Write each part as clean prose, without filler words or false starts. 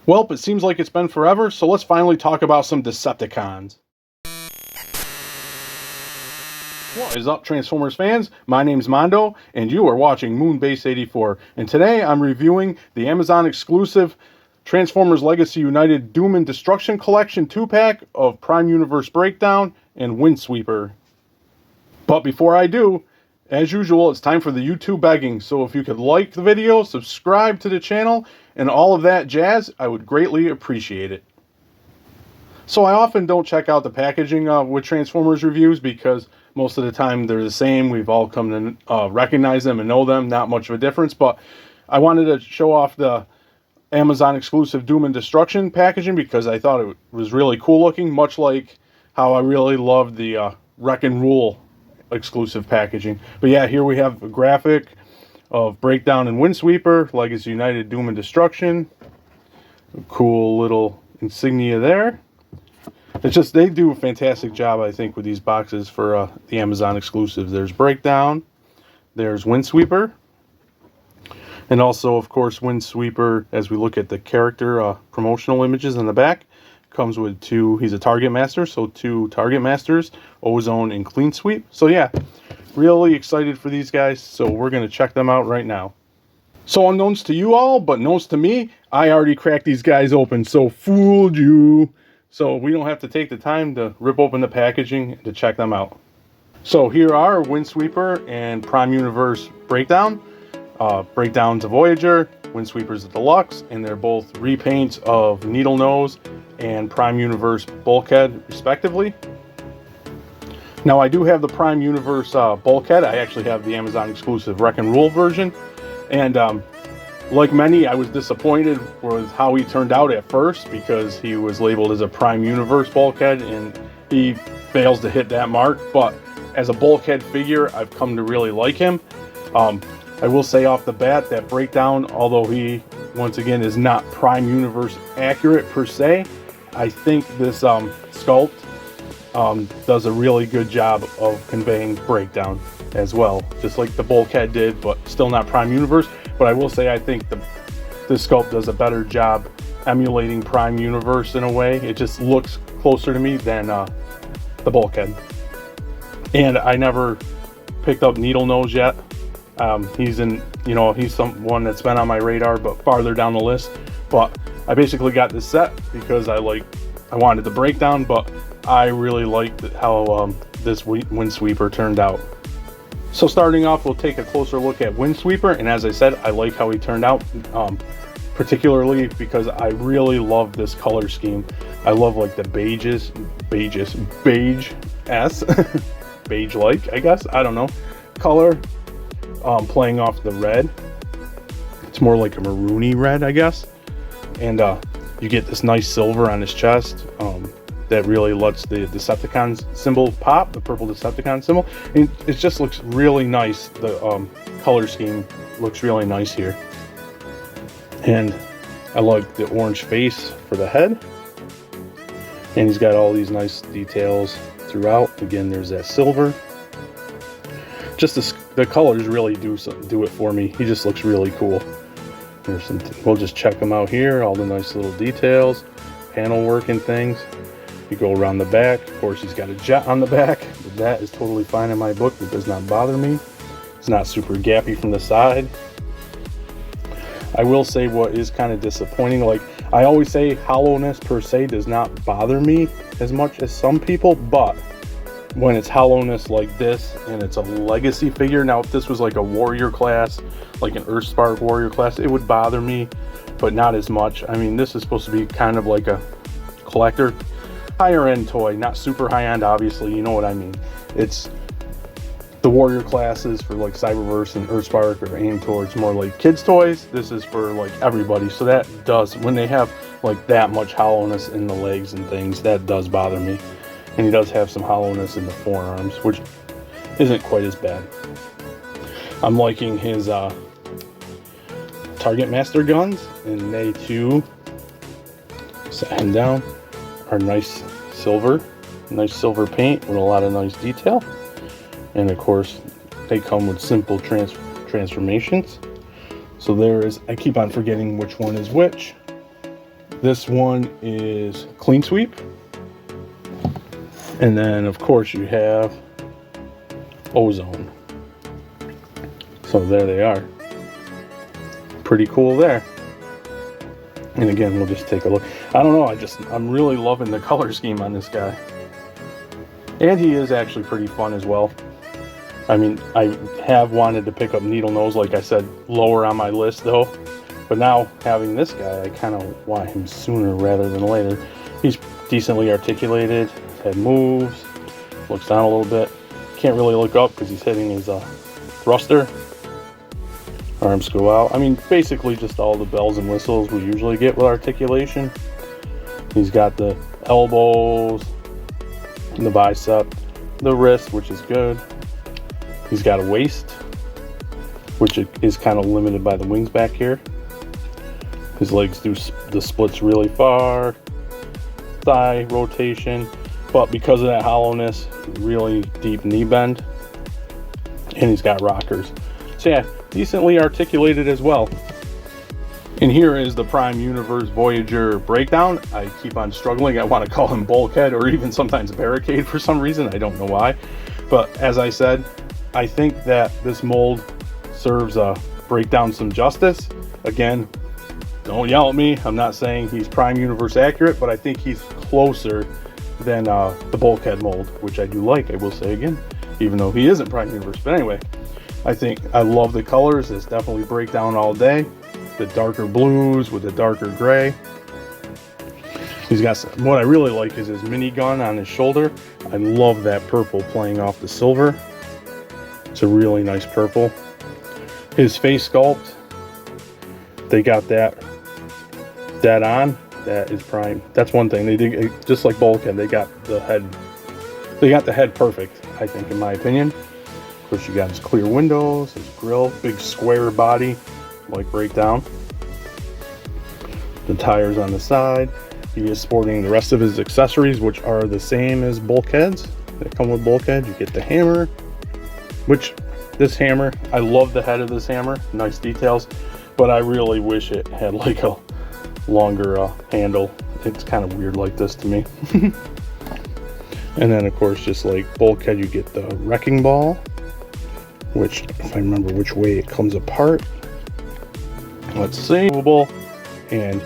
Well, it seems like it's been forever, so let's finally talk about some Decepticons. What is up, Transformers fans? My name's Mondo, and you are watching Moonbase 84. And today I'm reviewing the Amazon exclusive Transformers Legacy United Doom and Destruction Collection 2-pack of Prime Universe Breakdown and Windsweeper. But before I do, as usual, it's time for the YouTube begging. So if you could like the video, subscribe to the channel, and all of that jazz, I would greatly appreciate it. So I often don't check out the packaging with Transformers reviews because most of the time they're the same. We've all come to recognize them and know them. Not much of a difference. But I wanted to show off the Amazon exclusive Doom and Destruction packaging because I thought it was really cool looking, much like how I really loved the Wreck and Rule exclusive packaging. But yeah, here we have a graphic of Breakdown and Windsweeper, Legacy United Doom and Destruction. A cool little insignia there. It's just, they do a fantastic job, I think, with these boxes for the Amazon exclusives. There's Breakdown, there's Windsweeper, and also, of course, Windsweeper, as we look at the character promotional images in the back, comes with two, he's a Target Master, so two Target Masters, Ozone and Clean Sweep. So yeah, really excited for these guys, so we're going to check them out right now. So unknowns to you all, but knowns to me, I already cracked these guys open, so fooled you. So we don't have to take the time to rip open the packaging to check them out. So here are Windsweeper and Prime Universe Breakdown. Breakdown's a Voyager, Windsweeper's a Deluxe, and they're both repaints of Needle Nose and Prime Universe Bulkhead, respectively. Now I do have the Prime Universe Bulkhead. I actually have the Amazon exclusive Wreck and Rule version. And like many, I was disappointed with how he turned out at first because he was labeled as a Prime Universe Bulkhead and he fails to hit that mark. But as a Bulkhead figure, I've come to really like him. I will say off the bat that Breakdown, although he, once again, is not Prime Universe accurate per se, I think this sculpt does a really good job of conveying Breakdown as well. Just like the Bulkhead did, but still not Prime Universe. But I will say I think this sculpt does a better job emulating Prime Universe in a way. It just looks closer to me than the Bulkhead. And I never picked up Needle Nose yet. He's someone that's been on my radar, but farther down the list. But I basically got this set because I wanted the Breakdown, but I really liked how this Windsweeper turned out. So starting off, we'll take a closer look at Windsweeper, and as I said, I like how he turned out, particularly because I really love this color scheme. I love like the beige beige-like, I guess, I don't know, color, playing off the red. It's more like a maroony red, I guess, and you get this nice silver on his chest. That really lets the Decepticon symbol pop, the purple Decepticon symbol. And it just looks really nice. The color scheme looks really nice here. And I like the orange face for the head. And he's got all these nice details throughout. Again, there's that silver. Just the colors really do it for me. He just looks really cool. We'll just check him out here. All the nice little details, panel work and things. You go around the back, of course he's got a jet on the back, but that is totally fine in my book. It does not bother me. It's not super gappy from the side. I will say what is kind of disappointing, like I always say, hollowness per se does not bother me as much as some people, but when it's hollowness like this and it's a legacy figure, now if this was like a warrior class, like an Earthspark warrior class, it would bother me, but not as much. I mean, this is supposed to be kind of like a collector, higher end toy, not super high end, obviously, you know what I mean. It's the warrior classes for like Cyberverse and Earthspark are aimed towards more like kids toys. This is for like everybody, so that does, when they have like that much hollowness in the legs and things, that does bother me. And he does have some hollowness in the forearms, which isn't quite as bad. I'm liking his Target Master guns, and they too, set him down, are nice silver paint with a lot of nice detail. And of course, they come with simple transformations. So there is, I keep on forgetting which one is which. This one is clean sweep. And then of course you have ozone. So there they are. Pretty cool there. And again, we'll just take a look. I don't know, I'm really loving the color scheme on this guy. And he is actually pretty fun as well. I mean, I have wanted to pick up needle nose, like I said, lower on my list though. But now having this guy, I kind of want him sooner rather than later. He's decently articulated, head moves, looks down a little bit. Can't really look up because he's hitting his thruster. Arms go out. I mean, basically just all the bells and whistles we usually get with articulation. He's got the elbows, the bicep, the wrist, which is good. He's got a waist, which is kind of limited by the wings back here. His legs do the splits really far. Thigh rotation, but because of that hollowness, really deep knee bend. And he's got rockers. So yeah, decently articulated as well. And here is the Prime Universe Voyager breakdown. I keep on struggling. I want to call him bulkhead or even sometimes barricade for some reason. I don't know why. But as I said, I think that this mold serves a breakdown some justice. Again, don't yell at me. I'm not saying he's Prime Universe accurate, but I think he's closer than the bulkhead mold, which I do like, I will say again, even though he isn't Prime Universe. But anyway, I love the colors. It's definitely breakdown all day. The darker blues with the darker gray. He's got some, what I really like is his minigun on his shoulder. I love that purple playing off the silver. It's a really nice purple. His face sculpt, they got that dead on. That is prime. That's one thing they did, just like bulkhead. They got the head perfect, I think, in my opinion. Of course, you got his clear windows, his grill, big square body, like breakdown. The tires on the side. He is sporting the rest of his accessories, which are the same as bulkheads. They come with bulkhead. You get the hammer, which this hammer, I love the head of this hammer. Nice details, but I really wish it had like a longer handle. It's kind of weird like this to me. And then of course, just like bulkhead, you get the wrecking ball, which, if I remember which way it comes apart, let's see, and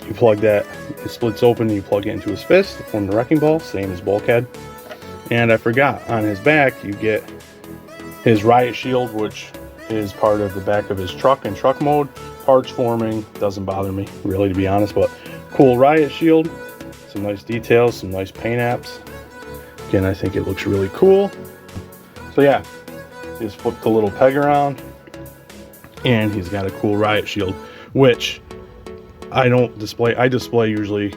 you plug that, it splits open, and you plug it into his fist to form the wrecking ball, same as bulkhead. And I forgot, on his back you get his riot shield, which is part of the back of his truck in truck mode. Parts forming doesn't bother me really, to be honest, but cool riot shield, some nice details, some nice paint apps. Again, I think it looks really cool. So yeah, just flip the little peg around, and he's got a cool riot shield, which I don't display. I display usually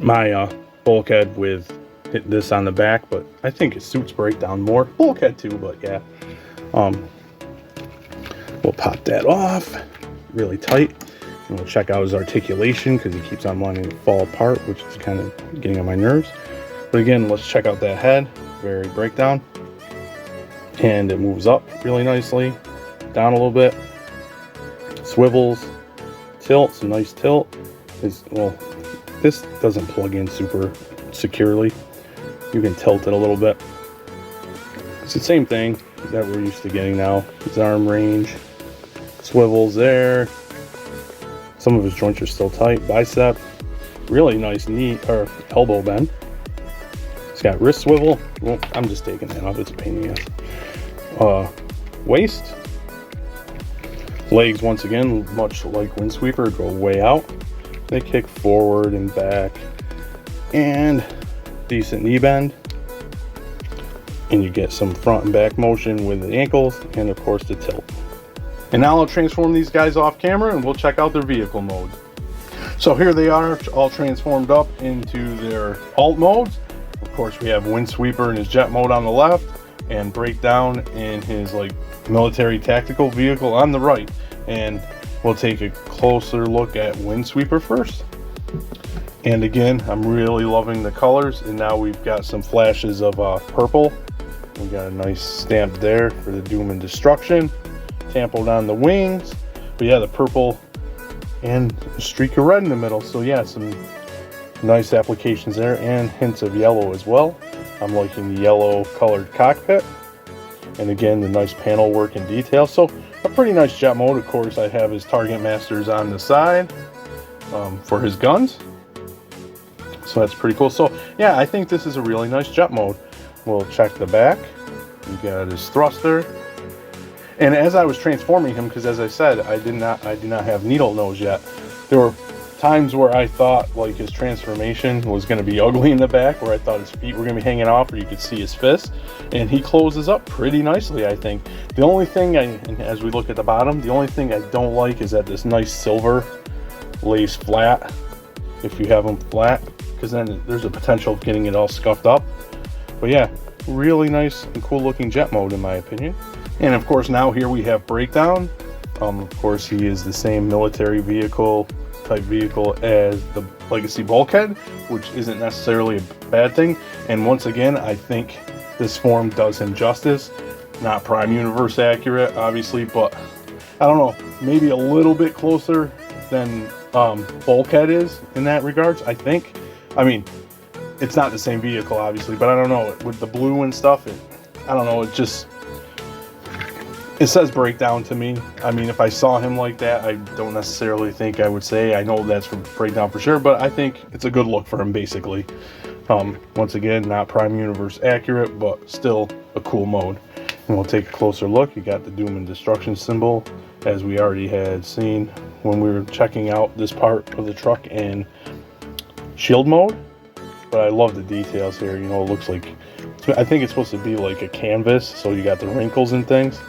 my bulkhead with this on the back, but I think it suits breakdown more. Bulkhead too, but yeah. We'll pop that off really tight, and we'll check out his articulation because he keeps on wanting to fall apart, which is kind of getting on my nerves. But again, let's check out that head. Very breakdown. And it moves up really nicely, down a little bit, swivels, tilt, some nice tilt. Well, this doesn't plug in super securely. You can tilt it a little bit. It's the same thing that we're used to getting now. His arm range, swivels there. Some of his joints are still tight. Bicep, really nice knee or elbow bend. It's got wrist swivel. Well, I'm just taking that off. It's a pain in the ass. Waist. Legs, once again, much like Windsweeper, go way out. They kick forward and back. And decent knee bend. And you get some front and back motion with the ankles, and of course the tilt. And now I'll transform these guys off camera and we'll check out their vehicle mode. So here they are, all transformed up into their alt modes. Of course, we have Windsweeper in his jet mode on the left, and Breakdown in his like military tactical vehicle on the right. And we'll take a closer look at Windsweeper first. And again, I'm really loving the colors. And now we've got some flashes of purple. We got a nice stamp there for the Doom and Destruction. Tampoed on the wings. But yeah, the purple and a streak of red in the middle. So yeah, some nice applications there, and hints of yellow as well. I'm liking the yellow colored cockpit, and again the nice panel work and detail. So a pretty nice jet mode. Of course, I have his target masters on the side for his guns, so that's pretty cool. So yeah, I think this is a really nice jet mode. We'll check the back. You got his thruster, and as I was transforming him, because as I said, I do not have needle nose yet, there were times where I thought like his transformation was going to be ugly in the back, where I thought his feet were going to be hanging off, or you could see his fist, and he closes up pretty nicely, I think. The only thing as we look at the bottom, the only thing I don't like is that this nice silver lays flat, if you have them flat, because then there's a potential of getting it all scuffed up. But yeah, really nice and cool looking jet mode in my opinion. And of course, now here we have breakdown. Of course, he is the same military vehicle type vehicle as the Legacy Bulkhead, which isn't necessarily a bad thing. And once again, I think this form does him justice. Not Prime Universe accurate, obviously, but I don't know, maybe a little bit closer than Bulkhead is in that regards, I think. I mean, it's not the same vehicle, obviously, but I don't know, with the blue and stuff, I don't know, it says breakdown to me. I mean, if I saw him like that, I don't necessarily think I would say I know that's for breakdown for sure, but I think it's a good look for him, basically. Once again, not Prime Universe accurate, but still a cool mode. And we'll take a closer look. You got the Doom and Destruction symbol, as we already had seen when we were checking out this part of the truck in shield mode. But I love the details here. You know, it looks like, I think it's supposed to be like a canvas, so you got the wrinkles and things.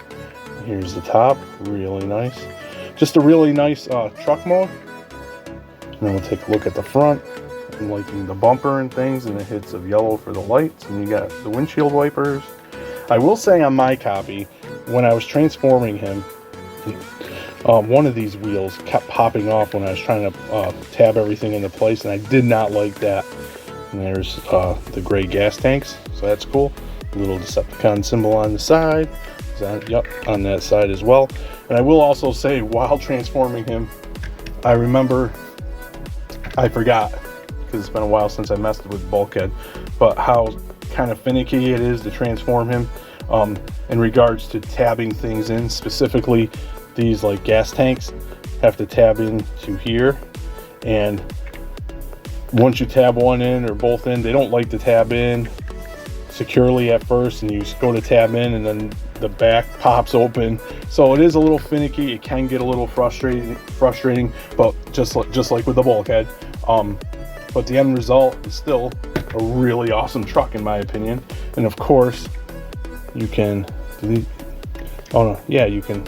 Here's the top, really nice. Just a really nice truck mode. And then we'll take a look at the front. I'm liking the bumper and things, and the hits of yellow for the lights. And you got the windshield wipers. I will say on my copy, when I was transforming him, one of these wheels kept popping off when I was trying to tab everything into place, and I did not like that. And there's the gray gas tanks, so that's cool. A little Decepticon symbol on the side. Yep, on that side as well. And I will also say, while transforming him, I forgot, because it's been a while since I messed with Bulkhead, but how kind of finicky it is to transform him in regards to tabbing things in. Specifically, these like gas tanks have to tab in to here, and once you tab one in or both in, they don't like to tab in securely at first, and you go to tab in and then the back pops open, so it is a little finicky. It can get a little frustrating, but just like with the Bulkhead, but the end result is still a really awesome truck in my opinion. And of course, you can delete, oh no, yeah, you can,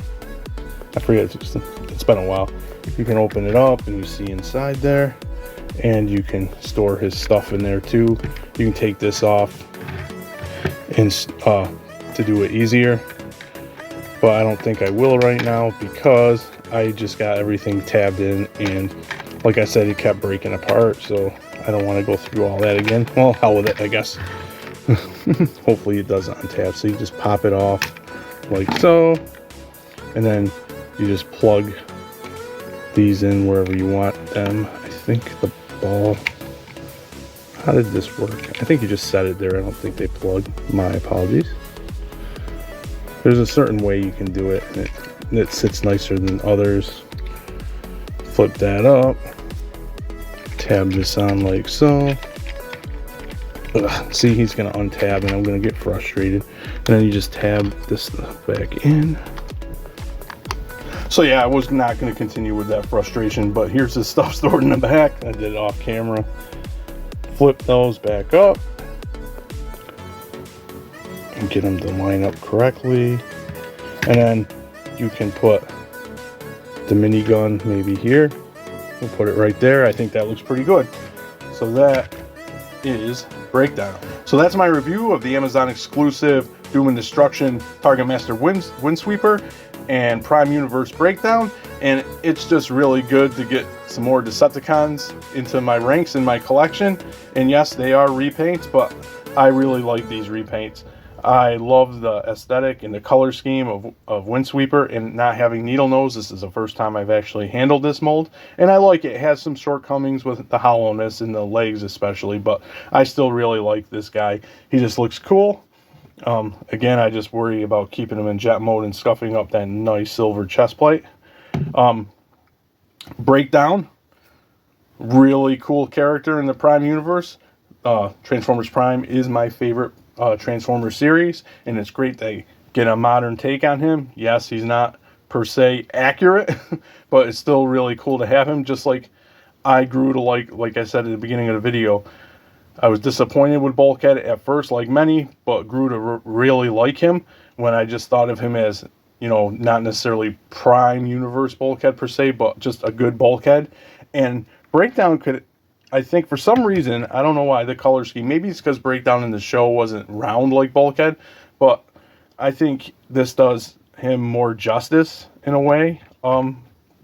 I forget, it's been a while. You can open it up and you see inside there, and you can store his stuff in there too. You can take this off and to do it easier, but I don't think I will right now, because I just got everything tabbed in, and like I said, it kept breaking apart, so I don't want to go through all that again. Well, hell with it, I guess. Hopefully it doesn't untab. So you just pop it off like so, and then you just plug these in wherever you want them. I think the ball, how did this work? I think you just set it there. I don't think they plug. My apologies. There's a certain way you can do it, and it sits nicer than others. Flip that up, tab this on like so. Ugh, see, he's gonna untab and I'm gonna get frustrated. And then you just tab this back in. So yeah, I was not gonna continue with that frustration, but here's the stuff stored in the back. I did it off camera. Flip those back up and get them to line up correctly. And then you can put the minigun maybe here. We'll put it right there. I think that looks pretty good. So that is breakdown. So that's my review of the Amazon exclusive Doom and Destruction Target Master Windsweeper and Prime Universe breakdown. And it's just really good to get some more Decepticons into my ranks in my collection. And yes, they are repaints, but I really like these repaints. I love the aesthetic and the color scheme of Windsweeper, and not having needle nose. This is the first time I've actually handled this mold, and I like it. It has some shortcomings with the hollowness in the legs especially, but I still really like this guy. He just looks cool. Again, I just worry about keeping him in jet mode and scuffing up that nice silver chest plate. Breakdown, really cool character in the Prime universe. Transformers Prime is my favorite Transformers series, and it's great they get a modern take on him. Yes, he's not per se accurate, but it's still really cool to have him. Just like I grew to like I said at the beginning of the video, I was disappointed with Bulkhead at first, like many, but grew to really like him when I just thought of him as, you know, not necessarily Prime Universe Bulkhead per se, but just a good Bulkhead. And Breakdown could, I think for some reason, I don't know why, the color scheme, maybe it's because Breakdown in the show wasn't round like Bulkhead, but I think this does him more justice in a way.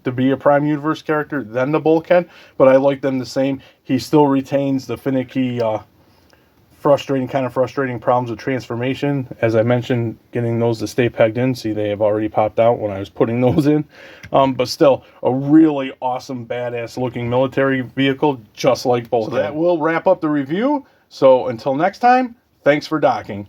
To be a Prime Universe character than the Bulkhead, but I like them the same. He still retains the finicky, frustrating problems with transformation. As I mentioned, getting those to stay pegged in. See, they have already popped out when I was putting those in. But still, a really awesome, badass looking military vehicle, just like Bulkhead. So that will wrap up the review. So until next time, thanks for docking.